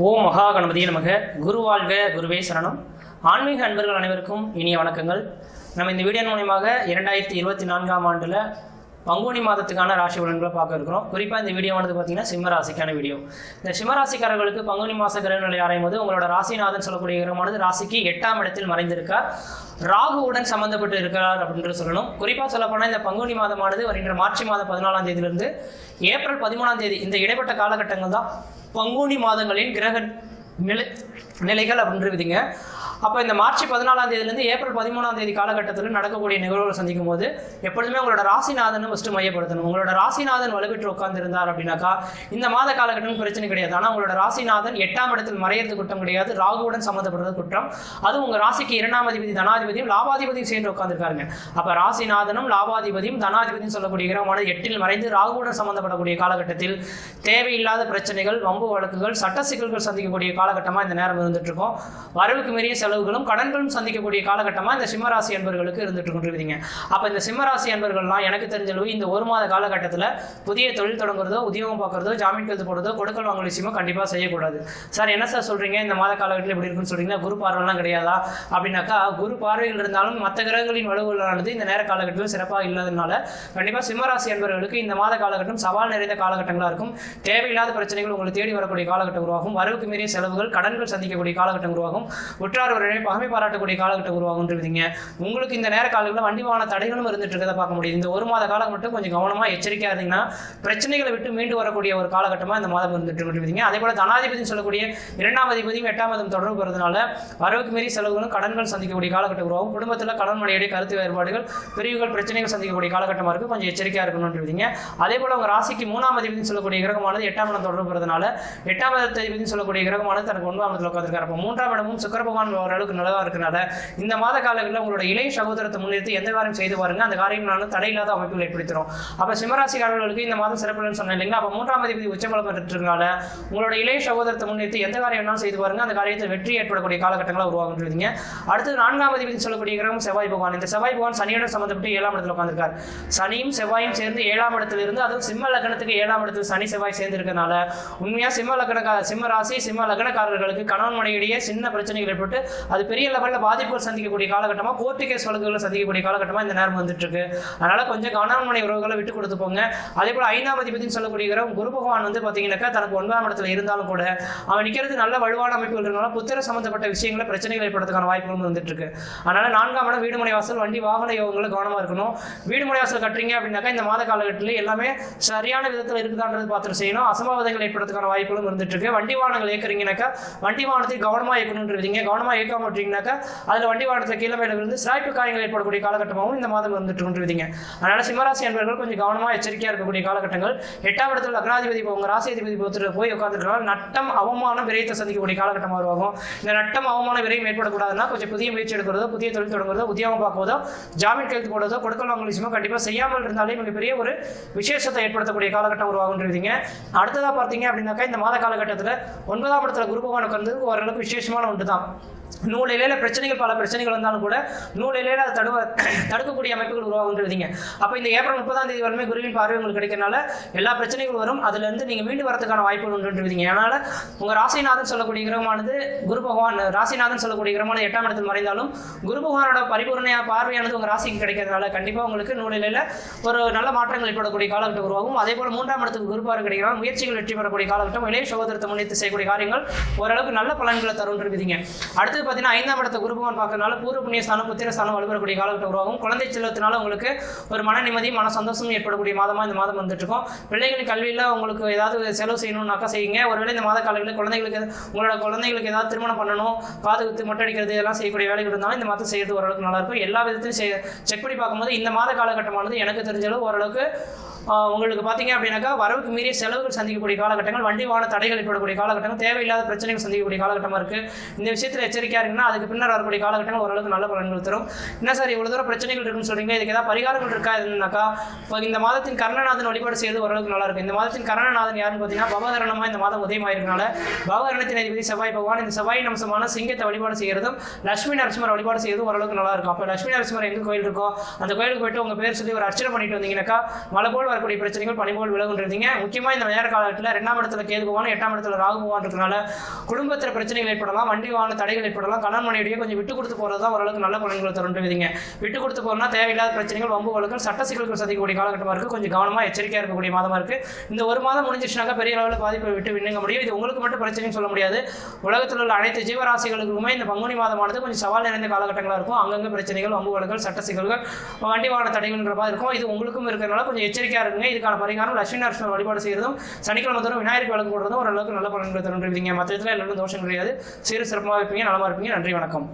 ஓம் மகா கணபதியே நமக. குரு வாழ்க, குருவே சரணம். ஆன்மீக அன்பர்கள் அனைவருக்கும் இனிய வணக்கங்கள். நம்ம இந்த வீடியோ மூலமாக 2024ஆம் ஆண்டில் பங்குனி மாதத்துக்கான ராசி பலன்களை பார்க்க இருக்கிறோம். குறிப்பாக இந்த வீடியோவானது பார்த்தீங்கன்னா சிம்ம ராசிக்கான வீடியோ. இந்த சிம்ம ராசிக்காரர்களுக்கு பங்குனி மாத கிரகநிலை ஆராயும் போது உங்களோட ராசிநாதன் சொல்லக்கூடிய கிரகமானது ராசிக்கு 8ஆம் இடத்தில் மறைந்திருக்கார். ராகுவுடன் சம்பந்தப்பட்டு இருக்கிறார் அப்படின்னு சொல்லணும். குறிப்பாக சொல்லப்போனால் இந்த பங்குனி மாதமானது வருகின்ற மார்ச் மாதம் 14ஆம் தேதியிலிருந்து ஏப்ரல் 13ஆம் தேதி இந்த இடைப்பட்ட காலகட்டங்கள் தான் பங்குனி மாதங்களின் கிரக நிலைகள் அப்படின்றதுங்க. அப்போ இந்த மார்ச் 14ஆம் தேதியிலிருந்து ஏப்ரல் 13ஆம் தேதி காலகட்டத்தில் நடக்கக்கூடிய நிகழ்வுகளை சந்திக்கும் போது எப்பொழுதுமே உங்களோட ராசிநாதன் ஃபஸ்ட்டு மையப்படுத்தணும். உங்களோட ராசிநாதன் வலுப்பெற்று உட்கார்ந்திருந்தார் அப்படின்னாக்கா இந்த மாத காலகட்டம் பிரச்சனை கிடையாது. ஆனால் உங்களோட ராசிநாதன் 8ஆம் இடத்தில் மறையிறது குற்றம் கிடையாது, ராகுவுடன் சம்மந்தப்படுறது குற்றம். அதுவும் உங்கள் ராசிக்கு 2ஆம் அதிபதி தனாதிபதியும் லாபாதிபதியும் சேர்ந்து உட்கார்ந்துருக்காருங்க. அப்போ ராசிநாதனும் லாபாதிபதியும் தனாதிபதியும் சொல்லக்கூடிய கிரகமானது 8இல் மறைந்து ராகுவுடன் சம்மந்தப்படக்கூடிய காலகட்டத்தில் தேவையில்லாத பிரச்சனைகள், வம்பு வழக்குகள், சட்ட சிக்கல்கள் சந்திக்கக்கூடிய காலகட்டமாக இந்த நேரம் இருந்துட்டு இருக்கோம். வரவுக்கு மீறிய செலவுகளும் கடன்களும் சந்திக்கக்கூடிய காலகட்டமாக இந்த சிம்மராசி அன்பர்களுக்கு இருந்துட்டு கொண்டிருக்கீங்க. அப்போ இந்த சிம்மராசி அன்பர்கள்லாம் எனக்கு தெரிஞ்சளவு இந்த ஒரு மாத காலகட்டத்தில் புதிய தொழில் தொடங்குறதோ, உத்தியோகம் பார்க்குறதோ, ஜாமீன் கைது போடுறதோ, கொடுக்கல் வாங்கல் விஷயமோ கண்டிப்பாக செய்யக்கூடாது. சார் என்ன சார் சொல்கிறீங்க, இந்த மாத காலகட்டத்தில் எப்படி இருக்குன்னு சொல்கிறீங்கன்னா குரு பார்வைலாம் கிடையாதா அப்படின்னாக்கா, குரு பார்வைகள் இருந்தாலும் மற்ற கிரகங்களின் வலுவலானது இந்த நேர காலகட்டத்தில் சிறப்பாக இல்லாததுனால கண்டிப்பாக சிம்மராசி அன்பர்களுக்கு இந்த மாத காலகட்டம் சவால் நிறைந்த காலகட்டங்களாக இருக்கும். தேவையில்லாத பிரச்சனைகள் உங்களை தேடி வரக்கூடிய காலகட்டம் உருவாகும். வரவுக்கு மீறிய செலவுகள், கடன்கள் சந்திக்கக்கூடிய காலகட்டம் உருவாகும். உற்றார் பகமை பாராட்டக்கூடிய காலகட்டம் உருவாகும். உங்களுக்கு இந்த நேர காலங்களில் வண்டி வாகன தடைகளும் இருந்துட்டு இருக்கிறத பார்க்க முடியுது. இந்த ஒரு மாத காலம் மட்டும் கொஞ்சம் கவனமாக எச்சரிக்கையா இருந்தீங்கன்னா பிரச்சனைகளை விட்டு மீண்டு வரக்கூடிய ஒரு காலகட்டமாக இந்த மாதம் இருந்துட்டு இருக்கிறீங்க. அதே போல தனாதிபதி சொல்லக்கூடிய 2ஆம் அதிபதியும் 8ஆம் மாதம் தொடர்பு பெறதுனால வரவுக்கு மீறி செலவுகளும் கடன்கள் சந்திக்கக்கூடிய காலகட்டம் உருவாகும். குடும்பத்தில் கடன் மனையுடைய கருத்து வேறுபாடுகள், பிரிவுகள், பிரச்சனைகள் சந்திக்கக்கூடிய காலகட்டமாக இருக்கு. கொஞ்சம் எச்சரிக்கையா இருக்கணும்ன்றீங்க. அதே போல உங்க ராசிக்கு 3ஆம் அதிபதி சொல்லக்கூடிய கிரகமானது 8ஆம் இடம் தொடர்பு பெறதுனால 8ஆம் அதிபதி சொல்லக்கூடிய கிரகமானது தனக்கு 9ஆம் இடத்தில் உட்கார்ந்திருக்காரு. அப்போ 3ஆம் இடமும் சுக்கிர பகவான் ஓரளவுக்கு நல்லதா இருக்கனால இந்த மாத காலங்களில் உங்களோட இளைய சகோதரத்தை முன்னிறுத்தி எந்த காரியம் செய்து பாருங்க, அந்த காரியம் நான் தடையில்லாத அமைப்புகள் ஏற்படுத்தும். அப்ப சிம்மராசிக்காரர்களுக்கு இந்த மாதம் சிறப்புன்னு சொன்னேன் இல்லைங்களா. அப்ப 3ஆம் அதிபதி உச்சபலம் பெற்றதுனால உங்களோட இளைய சகோதரத்தை முன்னிறுத்தி எந்த காரியம் செய்து பாருங்க, அந்த காரியத்தில் வெற்றி ஏற்படக்கூடிய காலகட்டங்களை உருவாகுன்றீங்க. அடுத்து 4ஆம் அதிபதி சொல்லக்கூடிய கிரகம் செவ்வாய் பகவான். இந்த செவ்வாய் பகவான் சனியுடன் சம்பந்தப்பட்டு 7ஆம் இடத்துல உட்கார்ந்திருக்கார். சனியும் செவ்வாயும் சேர்ந்து 7ஆம் இடத்துல இருந்து, அதுவும் சிம்ம லக்னத்துக்கு 7ஆம் இடத்துல சனி செவ்வாய் சேர்ந்து இருக்கனால உண்மையா சிம்ம ராசி சிம்ம லக்னக்காரர்களுக்கு கணவன் மனைவிடையே சின்ன பிரச்சனைகள் ஏற்பட்டு அது பெரிய லெவலில் பாதிப்புகள் சந்திக்கக்கூடிய காலகட்டமாக, கோர்ட்டு கேஸ் வழக்குகளை சந்திக்கக்கூடிய காலகட்டமாக இந்த நேரம் வந்துட்டு இருக்கு. அதனால கொஞ்சம் கணவன் மனைவி உறவுகளை விட்டு கொடுத்து போங்க. அதே போல 5ஆம் அதிபதினு சொல்லக்கூடிய குரு பகவான் பார்த்தீங்கன்னாக்கா தனக்கு 9ஆம் இடத்துல இருந்தாலும் கூட அவன் நிற்கிறது நல்ல வலுவான அமைப்புகள் இருக்கனால புத்திர சம்பந்தப்பட்ட விஷயங்களை பிரச்சனைகள் ஏற்படுறதுக்கான வாய்ப்புகளும் வந்துட்டு இருக்கு. அதனால 4ஆம் இடம் வீடு மனை வாசல், வண்டி வாகன யோகங்களை கவனமா இருக்கணும். வீடு மனை வாசல் கட்டுறீங்க அப்படின்னாக்கா இந்த மாத காலகட்டத்தில் எல்லாமே சரியான விதத்தில் இருக்குதான்றது பார்த்து செய்யணும். அசம்பாவிதங்கள் ஏற்படுறதுக்கான வாய்ப்புகளும் இருந்துட்டு இருக்கு. வண்டி வாகனங்கள் இயக்குறீங்கன்னாக்கா வண்டி வாகனத்தை கவனமா இயக்கணும்ன்றீங்க. கவனமா இயக்காம அதுல வண்டி வாகனத்துல கீழே மேல விழுந்து சிராய்ப்பு காயங்கள் ஏற்படக்கூடிய காலகட்டமாகவும் இந்த மாதம் வந்துட்டு கொண்டிருந்தீங்க. அதனால சிம்மராசி அன்பர்கள் கொஞ்சம் கவனமா எச்சரிக்கையா இருக்கக்கூடிய காலகட்டங்கள். 8ஆம் இடத்துல லக்னாதிபதி உங்க ராசி அதிபதி போய் உட்கார்ந்துருக்கனால நட்டம், அவமானம், விரயத்தை சந்திக்கக்கூடிய காலகட்டமாக உருவாகும். இந்த நட்டம், அவமான விரயம் ஏற்படக்கூடாதுன்னா கொஞ்சம் புதிய முயற்சி எடுக்கிறதோ, புதிய தொழில் தொடங்குறதோ, உத்தியோகம் பார்க்குவதோ, ஜாமீன் கைது போடுறதோ, கொடுக்கல் வாங்கல் விஷயமோ கண்டிப்பா செய்யாமல் இருந்தாலே மிகப்பெரிய ஒரு விசேஷத்தை ஏற்படுத்தக்கூடிய காலகட்டம் உருவாகுன்றீங்க. அடுத்ததா பார்த்தீங்க அப்படின்னாக்கா இந்த மாத காலகட்டத்தில் 9ஆம் இடத்துல குரு பகவான் உட்கார்ந்து ஓரளவுக்கு விசேஷமான ஒன்று தான். நூலிலேயே பிரச்சனைகள், பல பிரச்சனைகள் வந்தாலும் கூட நூலிலேயே அதை தடுக்கக்கூடிய அமைப்புகள் உருவாகுன்றீங்க. அப்போ இந்த ஏப்ரல் 30ஆம் தேதி வரமே குருவின் பார்வை உங்களுக்கு கிடைக்கிறனால எல்லா பிரச்சனைகள் வரும். அதுல இருந்து நீங்க மீண்டு வரதுக்கான வாய்ப்புகள் உண்டுன்றீங்க. அதனால உங்க ராசிநாதன் சொல்லக்கூடிய கிரகமானது குரு பகவான், ராசிநாதன் சொல்லக்கூடிய கிரகமானது 8ஆம் இடத்தில் மறைந்தாலும் குரு பகவானோட பரிபூர்ண பார்வையானது உங்க ராசிக்கு கிடைக்கிறதுனால கண்டிப்பா உங்களுக்கு நூலிலேயே ஒரு நல்ல மாற்றங்கள் ஏற்படக்கூடிய காலகட்டம் உருவாகும். அதே போல 3ஆம் இடத்துக்கு குரு பார்வை கிடைக்கிறாங்க. முயற்சிகள் வெற்றி பெறக்கூடிய காலகட்டம். இளைய சகோதரத்தை முன்னிட்டு செய்யக்கூடிய காரியங்கள் ஓரளவுக்கு நல்ல பலன்களை தருன்றீங்க. அடுத்து 5ஆம் இடத்தை குரு பகவான் பார்க்கறதுனால பூர்வ புண்ணிய ஸ்தானம், புத்திர ஸ்தானம் வலுப்பெறக்கூடிய காலகட்டம் உருவாகும். குழந்தை செல்வத்தினால உங்களுக்கு ஒரு மன நிம்மதி, மன சந்தோஷம் ஏற்படக்கூடிய மாதமா இந்த மாதம் வந்துட்டு இருக்கும். பிள்ளைகளின் கல்வியில உங்களுக்கு ஏதாவது செலவு செய்யணும்னாக்கா செய்யுங்க. ஒருவேளை இந்த மாத காலங்களில் உங்களோட குழந்தைகளுக்கு ஏதாவது திருமணம் பண்ணணும், காது குத்து, மொட்டை அடிக்கிறது இதெல்லாம் செய்யக்கூடிய வேலைகள் இருந்தாலும் இந்த மாதம் செய்யறது ஓரளவுக்கு நல்லா இருக்கும். எல்லா விதத்திலும் செக் பண்ணி பார்க்கும்போது இந்த மாத காலகட்டமானது எனக்கு தெரிஞ்சளவு ஓரளவுக்கு உங்களுக்கு பார்த்தீங்க அப்படின்னாக்கா வரவுக்கு மீறிய செலவுகள் சந்திக்கக்கூடிய காலகட்டங்கள், வண்டி வாகன தடைகள் ஏற்படக்கூடிய காலகட்டங்கள், தேவையில்லாத பிரச்சனைகள் சந்திக்கக்கூடிய காலகட்டமாக இருக்கு. இந்த விஷயத்தில் எச்சரிக்கையா இருக்குன்னா அதுக்கு பின்னர் வரக்கூடிய காலகட்டங்கள் ஓரளவுக்கு நல்ல பலன்கள் தரும். என்ன சார் இவ்வளவு தூரம் பிரச்சனைகள் இருக்குன்னு சொல்றீங்க, இதுக்கு ஏதாவது பரிகாரங்கள் இருக்கா இருந்தாக்கா இந்த மாதத்தின் கர்ணநாதன் வழிபாடு செய்வது ஓரளவுக்கு நல்லா இருக்கும். இந்த மாதத்தின் கர்ணநாதன் யாருன்னு பார்த்தீங்கன்னா பவகரணமா இந்த மாதம் உதயமாயிருக்கனால பவகரணத்தின் அதிபதி செவ்வாய் பகவான். இந்த செவ்வாய் அம்சமான சிங்கத்தை வழிபாடு செய்யறதும் லட்சுமி நரசிம்மர் வழிபாடு செய்யறதும் ஓரளவுக்கு நல்லா இருக்கும். அப்போ லட்சுமி நரசிம்மர் எங்க கோயில் இருக்கோ அந்த கோயிலுக்கு போயிட்டு உங்க பேர் சொல்லி ஒரு அர்ச்சனை பண்ணிட்டு வந்தீங்கன்னாக்கா மலை போல் வரக்கூடிய பிரச்சனைகள் பணிபோல் விலகுன்றீங்க. முக்கியமாக இந்த நேர காலத்தில் 2ஆம் இடத்துல கேது பகவான் 8ஆம் இடத்துல ராகு பகவான் இருக்கனால குடும்பத்தில் பிரச்சனைகள் ஏற்படலாம், வண்டி வாகன தடைகள் ஏற்படலாம். கணவன் மனைவிடையே கொஞ்சம் விட்டு கொடுத்து போகிறது தான் ஓரளவுக்கு நல்ல பலன்களை தருன்றீங்க. விட்டு கொடுத்து போகிறனா தேவையில்லாத பிரச்சனைகள், வம்பு வழக்குகள், சட்ட சிக்கல்கள் சந்திக்கக்கூடிய காலகட்டமாக இருக்குது. கொஞ்சம் கவனமாக எச்சரிக்கையாக இருக்கக்கூடிய மாதமாக இருக்குது. இந்த ஒரு மாதம் முடிஞ்சிச்சுனாக்கா பெரிய அளவில் பாதிப்பை விட்டு விண்ணுங்க முடியும். இது உங்களுக்கு மட்டும் பிரச்சனைன்னு சொல்ல முடியாது. உலகத்தில் உள்ள அனைத்து ஜீவராசிகளுக்குமே இந்த பங்குனி மாதமானது கொஞ்சம் சவால் நிறைந்த காலகட்டங்களாக இருக்கும். அங்கங்கே பிரச்சனைகள், வம்பு வழக்குகள், சட்ட சிக்கல்கள், வண்டி வாகன தடைகள்ன்ற மாதிரி இருக்கும். இது உங்களுக்கும் இருக்கிறதுனால கொஞ்சம் எச்சரிக்கையாக இருக்குங்க. இதுக்கான பரிகாரம் லட்சுமி நரசிம்மர் வழிபாடு செய்யறதும், சனிக்கிழமை தோறும் விநாயகருக்கு விளக்கு போடுறதும் ஓரளவுக்கு நல்ல பலன்களை தருன்றீங்க. மற்ற இதில் எல்லாரும் தோஷம் கிடையாது. சீர சிறப்பாக இருப்பீங்க, நலமாக இருப்பீங்க. நன்றி, வணக்கம்.